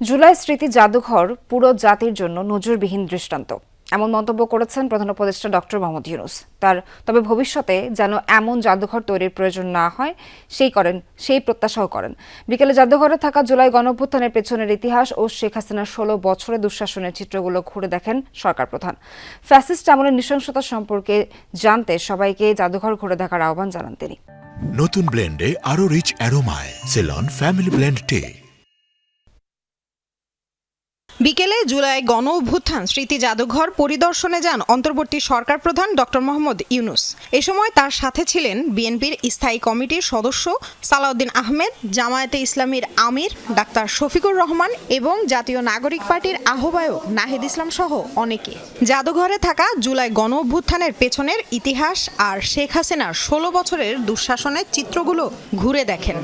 জুলাই স্মৃতি জাদুঘর পুরো জাতির জন্য নজিরবিহীন দৃষ্টান্ত এমন মন্তব্য করেছেন প্রধান উপদেষ্টা ডক্টর মোহাম্মদ ইউনূস। তবে ভবিষ্যতে যেন এমন জাদুঘর তৈরির প্রয়োজন না হয় সেই প্রত্যাশাও করেন। বিকেলে জাদুঘরে থাকা জুলাই গণঅভ্যুত্থানের পেছনের ইতিহাস ও শেখ হাসিনার ১৬ বছরের দুঃশাসনের চিত্রগুলো ঘুরে দেখেন সরকার প্রধান। ফ্যাসিস্ট আমলের নৃশংসতা সম্পর্কে জানতে সবাইকে জাদুঘর ঘুরে দেখার আহ্বান জানান তিনি। নতুন ব্লেন্ডে আরো রিচ অ্যারোমায় সেলন ফ্যামিলি ব্লেন্ড টে। বিকেলে জুলাই গণঅভ্যুত্থান স্মৃতি জাদুঘর পরিদর্শনে যান অন্তর্বর্তী সরকার প্রধান ডক্টর মোহাম্মদ ইউনূস। এ সময় তার সাথে ছিলেন বিএনপির স্থায়ী কমিটির সদস্য সালাউদ্দিন আহমেদ, জামায়াতে ইসলামীর আমির ডাক্তার শফিকুর রহমান এবং জাতীয় নাগরিক পার্টির আহ্বায়ক নাহিদ ইসলাম সহ অনেকে। জাদুঘরে থাকা জুলাই গণঅভ্যুত্থানের পেছনের ইতিহাস আর শেখ হাসিনার ১৬ বছরের দুঃশাসনের চিত্রগুলো ঘুরে দেখেন।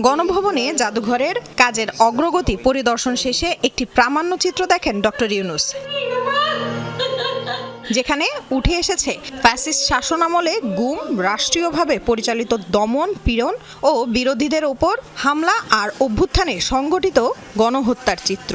গণভবনে জাদুঘরের কাজের অগ্রগতি পরিদর্শন শেষে একটি প্রামাণ্যচিত্র দেখেন ডক্টর ইউনূস, যেখানে উঠে এসেছে ফ্যাসিস্ট শাসনামলে গুম, রাষ্ট্রীয়ভাবে পরিচালিত দমন পীড়ন ও বিরোধীদের ওপর হামলা আর অভ্যুত্থানে সংগঠিত গণহত্যার চিত্র।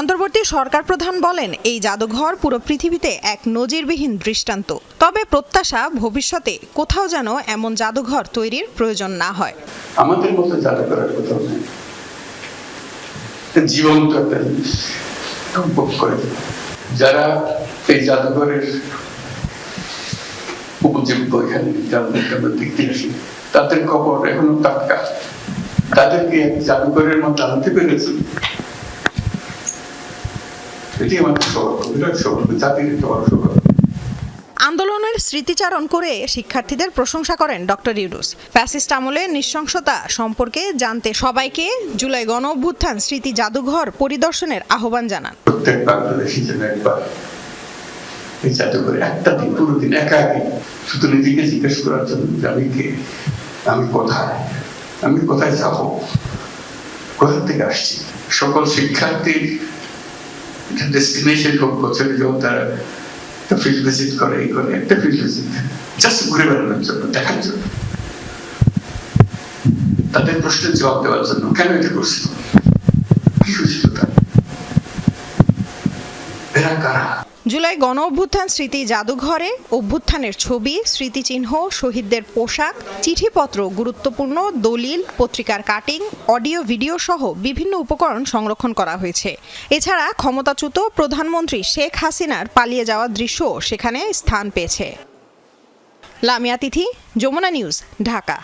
অন্তর্বর্তী সরকার প্রধান বলেন, এই জাদুঘর পুরো পৃথিবীতে এক নজিরবিহীন দৃষ্টান্ত। তবে প্রত্যাশা ভবিষ্যতে কোথাও যেন এমন জাদুঘর তৈরির প্রয়োজন না হয়। আমাদের মতো জাদুঘরের কোথাও নেই, জীবন্ত একটা জিনিস উপভোগ করে যারা এই জাদুঘরের উপজীব্য এখানে দেখতে আসি, তাদের খবর এখনো টাটকা। তাদেরকে জাদুঘরের মধ্যে আনতে পেরেছে, আন্দোলনের স্মৃতিচারণ করে শিক্ষার্থীদের প্রশংসা করেন ডক্টর ইউনূস। ফ্যাসিস্ট আমলের নৃশংসতা সম্পর্কে জানতে সবাইকে জুলাই গণঅভ্যুত্থান স্মৃতি জাদুঘর পরিদর্শনের আহ্বান জানান। প্রত্যেক বাংলাদেশী যেন একবার এই জাদুঘরে একটা দিন, পুরো দিন একা শুধু নিজেকে জিজ্ঞেস করার জন্য আমি কে, আমি কোথায় যাবো, কোথা থেকে আসছি। সকল শিক্ষার্থীর ডেস্টিনেশন হোক, বছরে যখন তারা একটা ফিল্ড ভিজিট করে, একটা ফিল্ড ভিজিট জাস্ট ঘুরে বেড়ানোর জন্য, দেখার জন্য, তাদের প্রশ্নের জবাব দেওয়ার জন্য। কেন এটা করছিল, কি হয়েছিল, এরা কারা। জুলাই গণঅভ্যুত্থান স্মৃতি জাদুঘরে অভ্যুত্থানের ছবি, স্মৃতিচিহ্ন, শহীদদের পোশাক, চিঠিপত্র, গুরুত্বপূর্ণ দলিল, পত্রিকার কাটিং, অডিও ভিডিও সহ বিভিন্ন উপকরণ সংরক্ষণ করা হয়েছে। এছাড়া ক্ষমতাচ্যুত প্রধানমন্ত্রী শেখ হাসিনার পালিয়ে যাওয়ার দৃশ্য সেখানে স্থান পেয়েছে। লামিয়া তিথি, যমুনা নিউজ, ঢাকা।